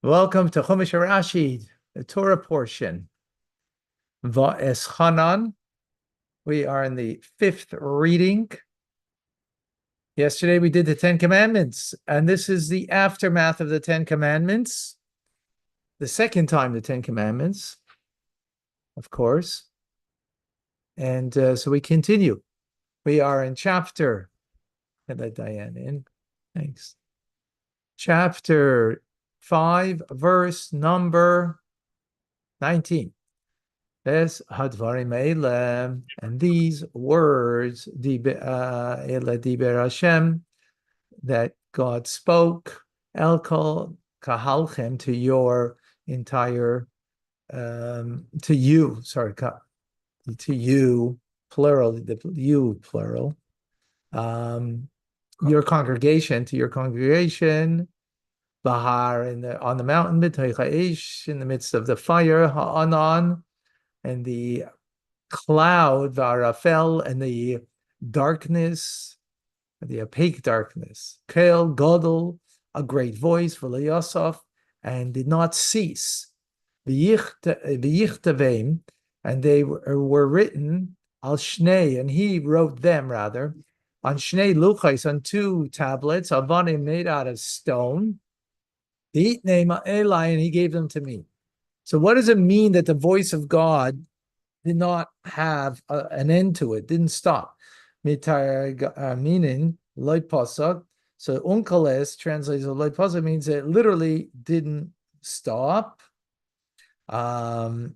Welcome to Chumash Rashi, the Torah portion. VaEschanan. We are in the fifth reading. Yesterday we did the Ten Commandments, and this is the aftermath of the Ten Commandments. The second time the Ten Commandments, of course. And so we continue. We are in chapter, and let Diane in. Thanks. Chapter 5, verse number 19. And these words, diber Hashem, that God spoke, El kol kahalchem, to your entire, to you, to you, plural, you, plural, your congregation, to your congregation, Bahar, on the mountain, in the midst of the fire, Ha'anan, and the cloud, Varafel, and the darkness, the opaque darkness. Kel Godel, a great voice, V'layosaf, and did not cease. V'yichtavim, and they were written, Al Shnei, and he wrote them rather, on Shnei Luchais, on two tablets, Avanim, made out of stone. The name Eli, and he gave them to me. So what does it mean that the voice of God did not have an end to it, didn't stop? Meaning, loy pasuk. So unkales translates loy pasuk means it literally didn't stop. The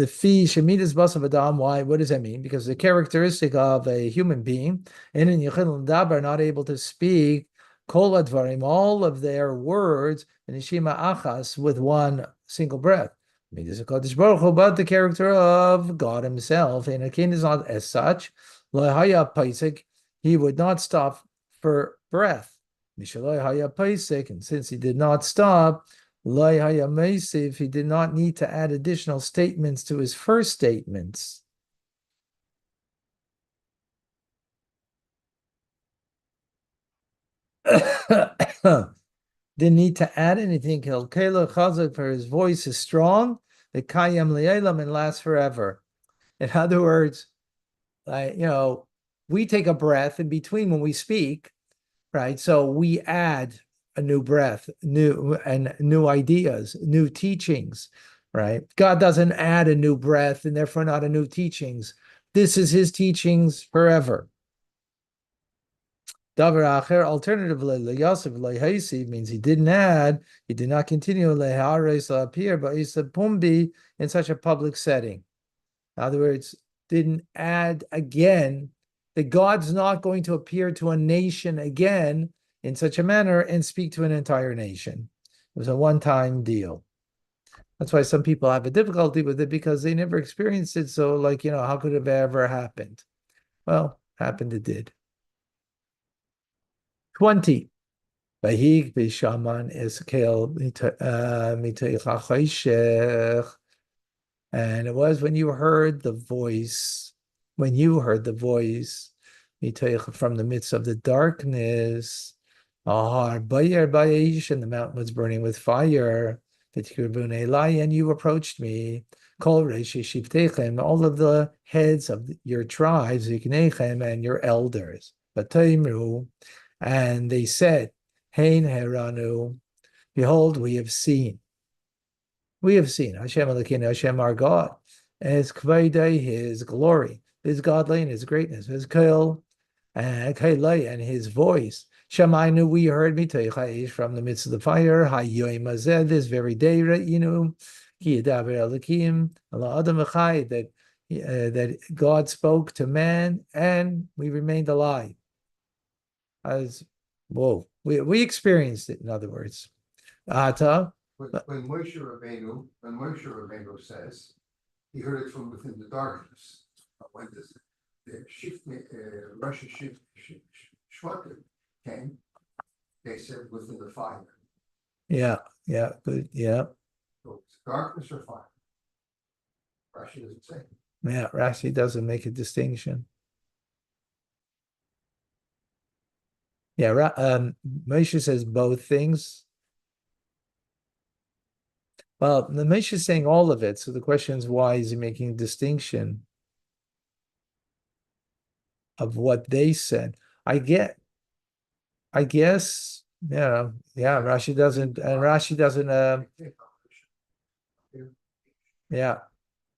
fi shemidas basav adam. Why? What does that mean? Because the characteristic of a human being, and in Yechil Dabar, not able to speak, Kol advarim, all of their words, and Nishima achas, with one single breath. But the character of God Himself, and a king is not as such. He would not stop for breath. And since He did not stop, He did not need to add additional statements to His first statements. Didn't need to add anything. For his voice is strong, the kayam li'elam, and lasts forever. In other words, we take a breath in between when we speak, right? So we add a new breath, new ideas, new teachings, right? God doesn't add a new breath and therefore not a new teachings. This is His teachings forever. Davar acher, alternatively, le'yasif means he didn't add, he did not continue appear, but he said pumbi in such a public setting. In other words, didn't add again. That God's not going to appear to a nation again in such a manner and speak to an entire nation. It was a one-time deal. That's why some people have a difficulty with it because they never experienced it. So, how could it have ever happened? Well, happened it did. 20. And it was when you heard the voice, from the midst of the darkness, and the mountain was burning with fire, and you approached me, all of the heads of your tribes, and your elders. And they said, Hein heranu, behold, we have seen. Hashem Elokeinu, Hashem our God, as kvaydei, His glory, His godly and His greatness, His kol, and His voice. Shemainu, we heard from the midst of the fire, hayoim hazeh, this very day, ki yadaber Elokim, ala adam v'chai, that God spoke to man, and we remained alive. We experienced it, in other words. When Moshe Rabbeinu says he heard it from within the darkness, when the Rosh Shvatim came, they said within the fire. Yeah, good, yeah. So it's darkness or fire? Rashi doesn't say. Yeah, Rashi doesn't make a distinction. Yeah, Moshe says both things. Well, the Moshe is saying all of it. So the question is, why is he making a distinction of what they said? I guess, yeah. Rashi doesn't, and Rashi doesn't. Yeah,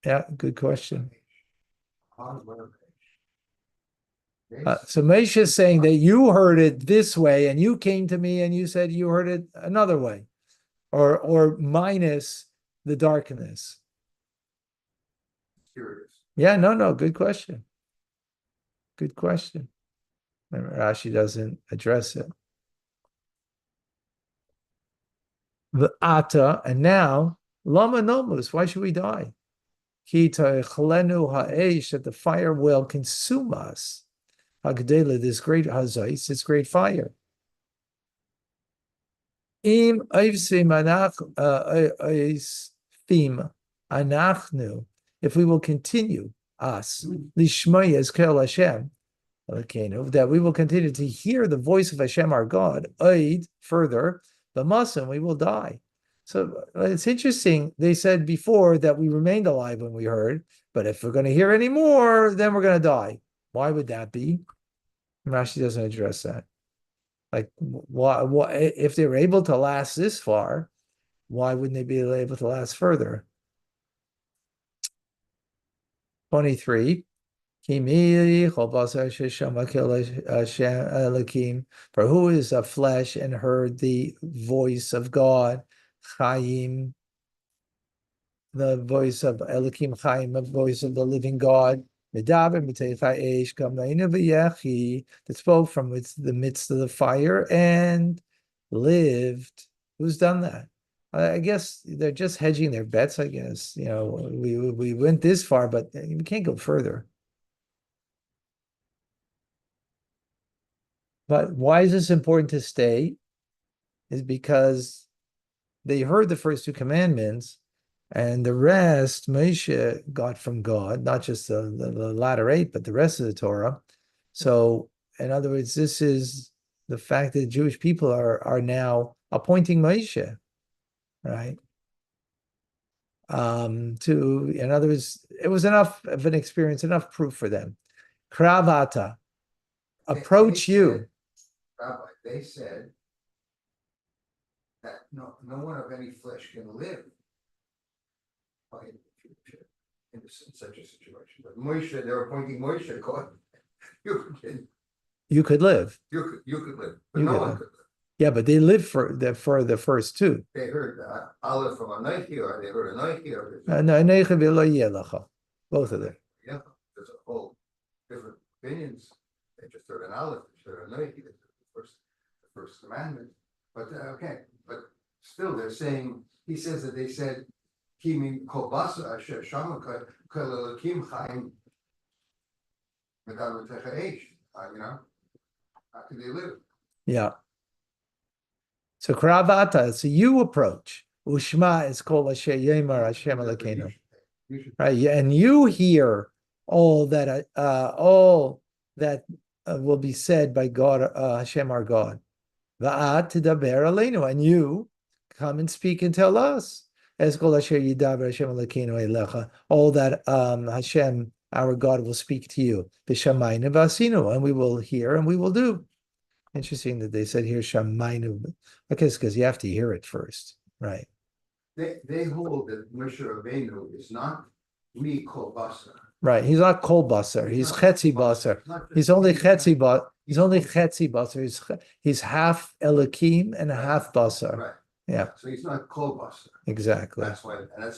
yeah. Good question. So Moshe is saying that you heard it this way, and you came to me and you said you heard it another way, or minus the darkness. Yeah, no, good question. Good question. Rashi doesn't address it. The ata, and now lama nomus. Why should we die? That the fire will consume us. Hagdela, this great hazais, this great fire. Im oivsim anachnu, if we will continue us, lishmoy kel Hashem, that we will continue to hear the voice of Hashem our God, oid, further, the muslim, we will die. So it's interesting. They said before that we remained alive when we heard, but if we're going to hear any more, then we're going to die. Why would that be? Rashi doesn't address that. Like, why, if they were able to last this far, why wouldn't they be able to last further? 23. For who is a flesh and heard the voice of God, Chaim, the voice of Elokim Chaim, the voice of the living God, that spoke from the midst of the fire and lived. Who's done that? I guess they're just hedging their bets, I guess. We went this far, but we can't go further. But why is this important to state? Is because they heard the first two commandments, and the rest Moshe got from God, not just the latter 8, but the rest of the Torah. So, in other words, this is the fact that Jewish people are now appointing Moshe, right? In other words, it was enough of an experience, enough proof for them. Kravata, approach you. Rabbi, they said that no one of any flesh can live in such a situation. But Moshe, they were appointing Moshe, God, you could live. You could live, but no one could live. Yeah, but they lived for the first two. They heard Aleph from Anoichi, or they heard Anoichi, or both of them. Yeah, there's a whole different opinions. They just heard an Aleph, they heard Anoichi, the first commandment. But okay, but still they're saying, he says that they said, Kimi Kobasa Asher Shama Kalakim Chaim Medav Techa how can they live? Yeah. So Kravata, so you approach. Ushma is called Asher Yemar Hashem Elokeinu. Right, and you hear all that will be said by God, Hashem our God. Va'at tidaber aleinu, and you come and speak and tell us. As kol asher yidaber Hashem Elokeinu elecha, all that Hashem our God will speak to you. B'shamaynu v'asinu, and we will hear and we will do. Interesting that they said here shamaynu, because you have to hear it first, right? They hold that Moshe Rabbeinu is not me kol basar. Right, he's not kol basar. He's chetzi basar. He's only chetzi basar. He's only chetzi basar. He's half Elokim and half basar. Right. Yeah. So he's not kol basar. Exactly. That's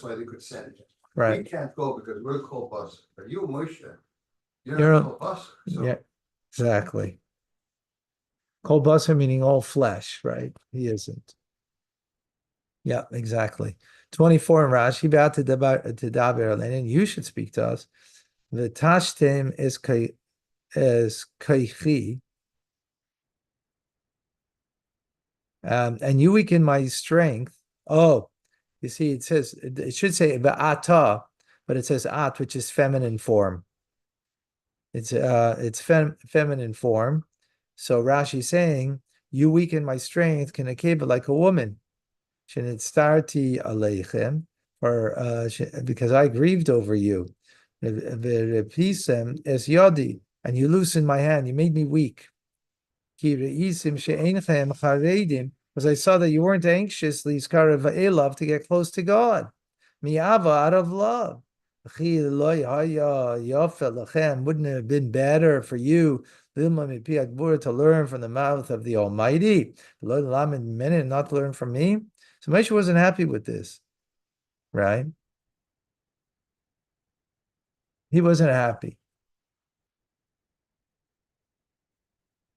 why they could send him. Right. We can't go because we're kol basar. But you, Moshe, you're not kol basar. So. Yeah. Exactly. Kol basar meaning all flesh, right? He isn't. Yeah, exactly. 24 in Rashi, about to daber, and you should speak to us. The tashtem is kaichi, and you weaken my strength. Oh, you see, it should say va'ata, but it says at, which is feminine form. It's feminine form. So Rashi saying, you weaken my strength, can akeba like a woman. Shenitzarti aleichem, or because I grieved over you. V'repisem es yodi, and you loosened my hand, you made me weak. Ki reisim she'enchem charedim, because I saw that you weren't anxious, lizkara va'elav, to get close to God. Mi'ava, out of love. Wouldn't it have been better for you to learn from the mouth of the Almighty, and not learn from me? So Moshe wasn't happy with this, right? He wasn't happy.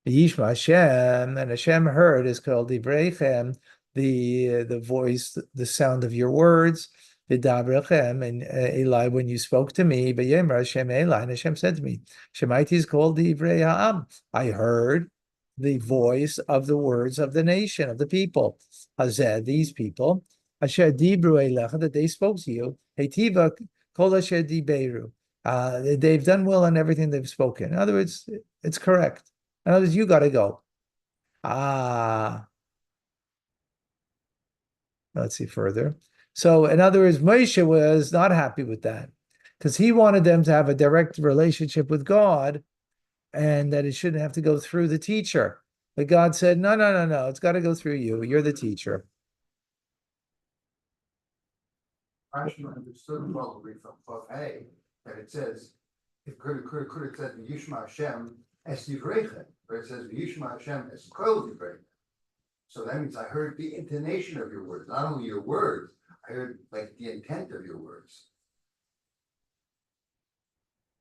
Yishma Hashem, and Hashem heard is called Divreichem, the voice, the sound of your words. Vidabrechem, and Eli, when you spoke to me, but Yemer Hashem Eli, and Hashem said to me, Shemaiti is called Divrei Ha'am. I heard the voice of the words of the nation, of the people. Hazeh, these people, Asher Dibru Elecha, that they spoke to you. Hetiva Kol Asher Diberu. They've done well on everything they've spoken. In other words, it's correct. In other words, you got to go. Let's see further. So, in other words, Moshe was not happy with that because he wanted them to have a direct relationship with God and that it shouldn't have to go through the teacher. But God said, no, no, no, no, it's got to go through you. You're the teacher. Rashi understood probably from A that it says, it could have said Yishma Hashem es Divreichem, but it says Yishma Hashem es Kol Divreichem. So that means I heard the intonation of your words, not only your words, I heard like the intent of your words.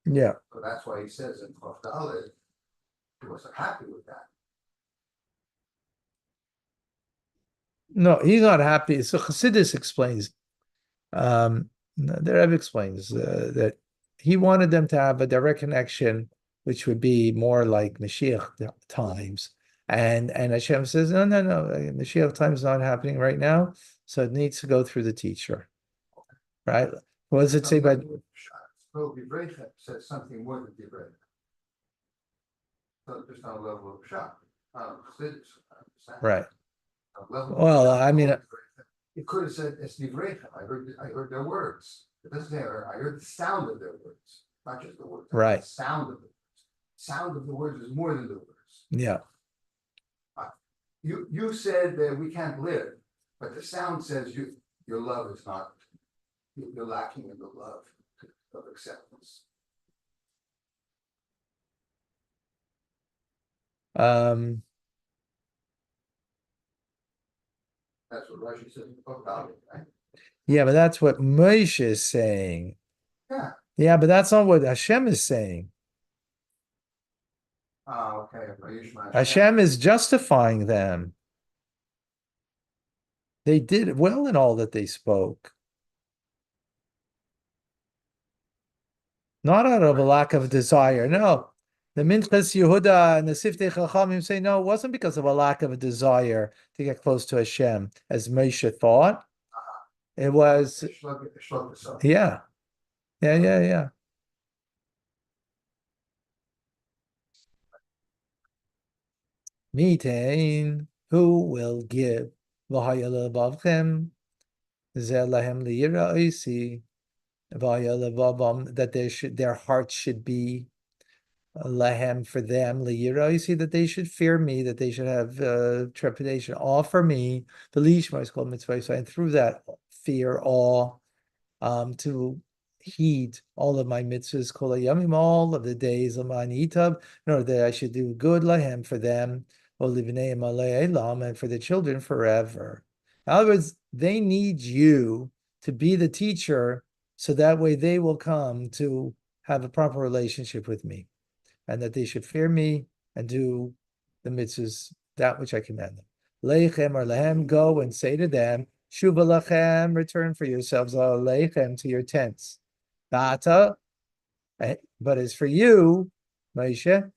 Yeah. So that's why he says in Chof Dalet, he wasn't happy with that. No, he's not happy. So Chassidus explains, the Rebbe explains that he wanted them to have a direct connection, which would be more like Mashiach times. And Hashem says, no, no, no, Mashiach time is not happening right now, so it needs to go through the teacher, right? What does it say about? So Divreichem says something more than Divreichem. So just on a level of shock. Right. Well, I mean, it could have said it's Divreichem. I heard their words. It doesn't say I heard the sound of their words, not just the words. Right. The sound of the words. Sound of the words is more than the words. Yeah. You said that we can't live, but the sound says your love is not. You're lacking in the love of acceptance. That's what Rashi says about it, right? Yeah, but that's what Moshe is saying. Yeah. Yeah, but that's not what Hashem is saying. Okay. Hashem is justifying them. They did well in all that they spoke. Not out of a lack of desire. No. The Minchas Yehuda and the Siftei Chachamim say, no, it wasn't because of a lack of a desire to get close to Hashem, as Moshe thought. It was, yeah. Yeah. Mitain, who will give that their hearts should be lahem for them, you see that they should fear me, that they should have trepidation, awe for me, the lishma is called mitzvah, and through that fear, awe, to heed all of my mitzvahs, kol hayamim, all of the days of my nitab, in order that I should do good lahem for them, and for the children forever. In other words, they need you to be the teacher, so that way they will come to have a proper relationship with me, and that they should fear me and do the mitzvahs, that which I command them. Leichem or lehem, go and say to them, Shuva lachem, return for yourselves, leichem, to your tents. Bata, but as for you, Moshe,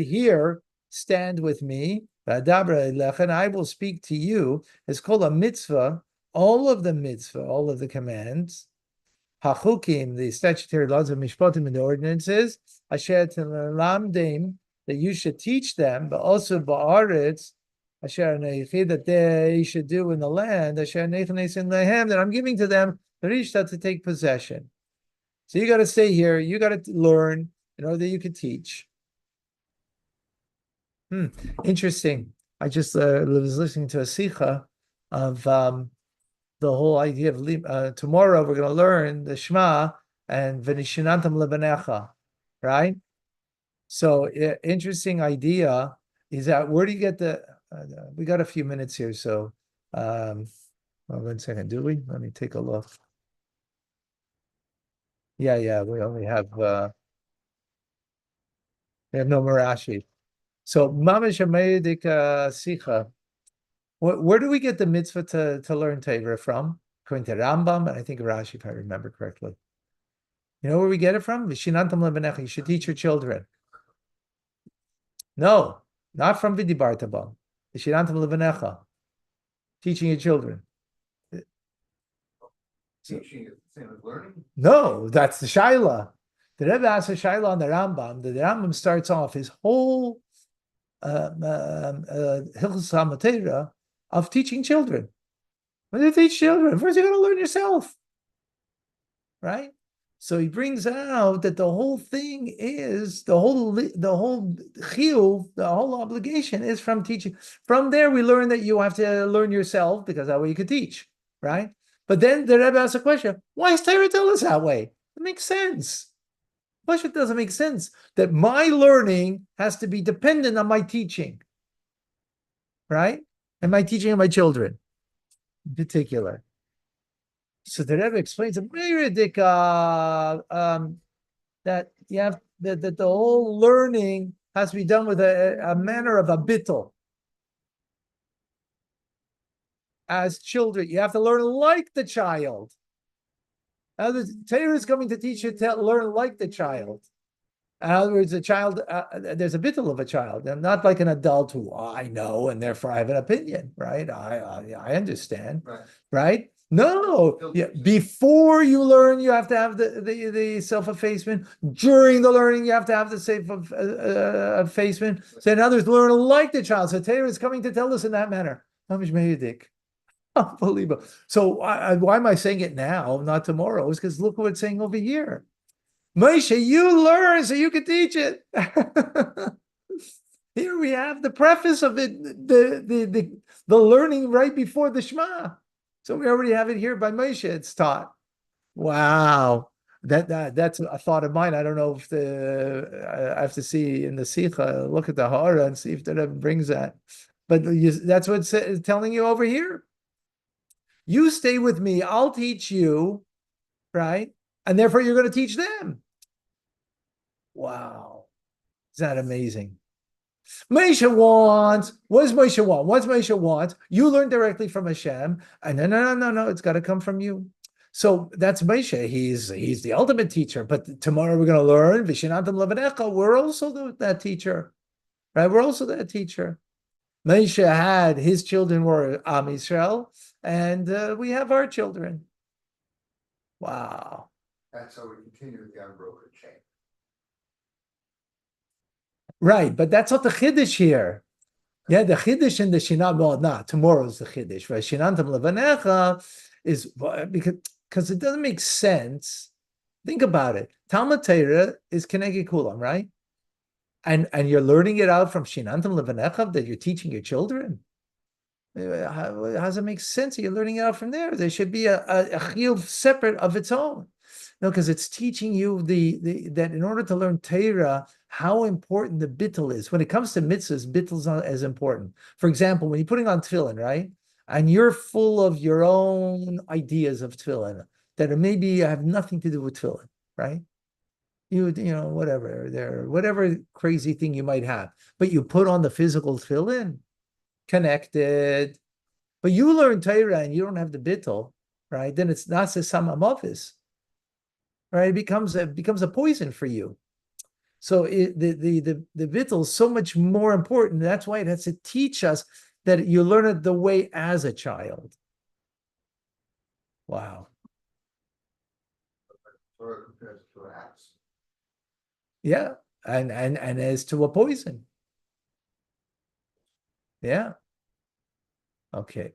here, stand with me, and I will speak to you. It's called a mitzvah, all of the commands, hachukim, the statutory laws of mishpatim and the ordinances, asher telamdim, that you should teach them, but also ba'aretz, that they should do in the land, that I'm giving to them, to take possession. So you got to stay here, you got to learn in order that you can teach. Interesting. I just was listening to a sikha of the whole idea of tomorrow we're going to learn the Shema and VaEschanan lebanecha, right? So interesting idea is that where do you get the? We got a few minutes here, so well, 1 second. Do we? Let me take a look. Yeah. We only have no Marashi. So Mamish Amedik Sikha. Where do we get the mitzvah to learn Torah from? According to Rambam, and I think Rashi, if I remember correctly. You know where we get it from? V'shinantam lebenecha. You should teach your children. No, not from Vidibartabam. V'shinantam lebenecha. Teaching your children. Teaching is the same as learning? No, that's the Shaila. The Rebbe asks a Shaila on the Rambam. The Rambam starts off his whole Hilchos HaMatera of teaching children. When you teach children, first you got to learn yourself, right? So he brings out that the whole thing is the whole chiyuv, the whole obligation is from teaching. From there, we learn that you have to learn yourself because that way you could teach, right? But then the Rebbe asks a question: why is Torah tell us that way? It makes sense. Plus, it doesn't make sense that my learning has to be dependent on my teaching, right? And my teaching of my children, in particular. So the Rebbe explains that you have that the whole learning has to be done with a manner of a bittul. As children, you have to learn like the child. Now, the Torah is coming to teach you to learn like the child. In other words, a child, there's a bittul of a child, and not like an adult who I know and therefore I have an opinion, right? I understand, right? No, before you learn, you have to have the self-effacement. During the learning, you have to have the self-effacement. So in others, learn like the child. So Torah is coming to tell us in that manner. Unbelievable. So why am I saying it now, not tomorrow? Is because look what it's saying over here. Moshe, you learn so you can teach it. Here we have the preface of it, the learning right before the Shema. So we already have it here by Moshe. It's taught. Wow, that's a thought of mine. I don't know if I have to see in the Sikha, look at the Hara and see if the Rebbe brings that. But that's what it's telling you over here. You stay with me, I'll teach you, right? And therefore you're going to teach them. Wow. Is that amazing? Moshe wants, what does Moshe want? What's Moshe want? You learn directly from Hashem. And no, it's got to come from you. So that's Moshe. He's the ultimate teacher. But tomorrow we're going to learn V'shinantam levanecha. We're also that teacher, right? We're also that teacher. Moshe had his children were Am Yisrael, and we have our children. Wow. That's how we continue the unbroken chain. Right, but that's not the chiddush here. Yeah, the chiddush in the Shinam, well, not tomorrow's the chiddush. Right? Shinantam levanecha is because it doesn't make sense. Think about it. Talmud Torah is Keneged Kulam, right? And you're learning it out from Shinantam levanecha that you're teaching your children. How does it make sense? You're learning it out from there. There should be a chiyuv separate of its own. No, because it's teaching you that in order to learn Torah, how important the bittul is. When it comes to mitzvahs, bittul is not as important. For example, when you're putting on tefillin, right? And you're full of your own ideas of tefillin that maybe have nothing to do with tefillin, right? You know, whatever crazy thing you might have, but you put on the physical tefillin, connected, but you learn Torah and you don't have the bittul, right? Then it's not sesam amavis, right? It becomes a poison for you. So the bittul is so much more important. That's why it has to teach us that you learn it the way as a child. Wow. Torah compares to an axe. Yeah. and as to a poison. Yeah. Okay.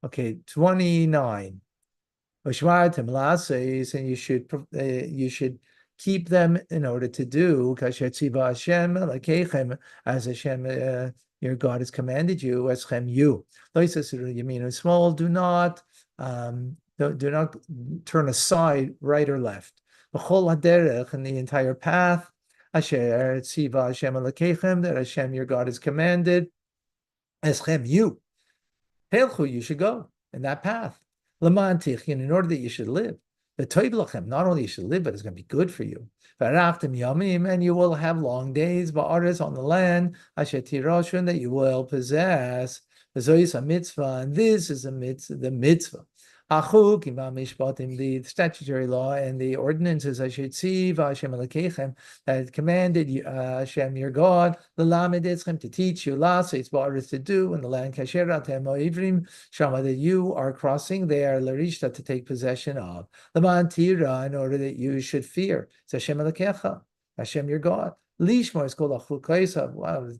Okay, 29. And you should keep them in order to do as Hashem your God has commanded you, as you. Small, do not turn aside right or left. In the entire path, that Hashem your God has commanded, as you. You should go in that path. In order that you should live. Not only you should live, but it's going to be good for you. And you will have long days, on the land, that you will possess. And this is the mitzvah. The statutory law and the ordinances that commanded Hashem your God to teach you to do in the land that you are crossing there to take possession of in order that you should fear. It's Hashem your God. Lishma is called wow,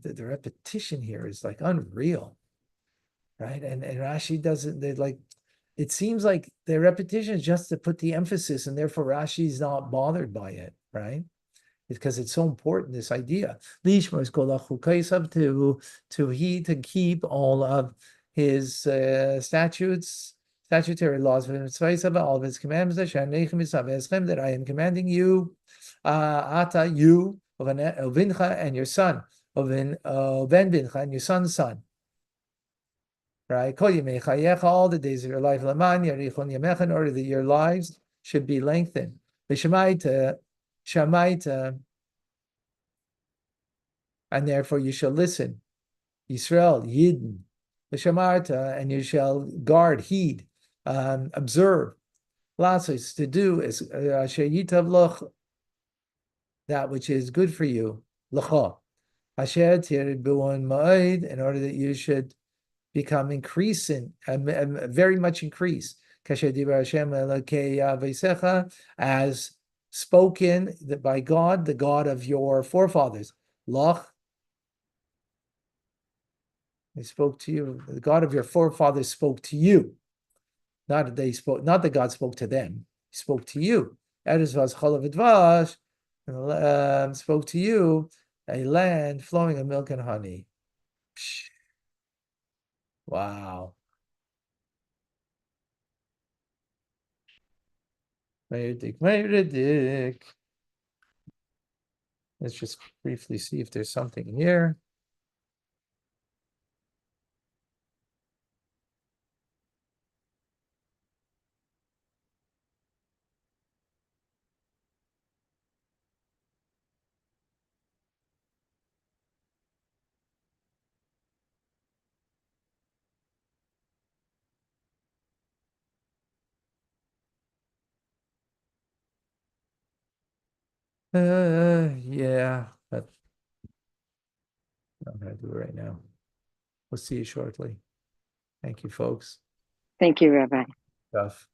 the repetition here is like unreal, right? And Rashi doesn't like. It seems like the repetition is just to put the emphasis, and therefore Rashi is not bothered by it, right? It's because it's so important, this idea. Lishma is called to keep all of his statutory laws, all of his commandments, that I am commanding you, Ata, you, Ovincha, and your son, Ben Bincha, and your son's son. Right? All the days of your life, in order that your lives should be lengthened. Shamaita, and therefore you shall listen. Yisrael, Yidden, Shamarta, and you shall guard, heed, observe. Lasos, to do is that which is good for you. L'cha. Asher tirbuon ma'id, in order that you should become increasing, very much increase, as spoken by God, the God of your forefathers. Loch, they spoke to you. The God of your forefathers spoke to you. Not that they spoke, not that God spoke to them. He spoke to you. Spoke to you, a land flowing of milk and honey. Wow. Let's just briefly see if there's something here. Yeah, but I'm going to do it right now. We'll see you shortly. Thank you, folks. Thank you, Rabbi. Stuff.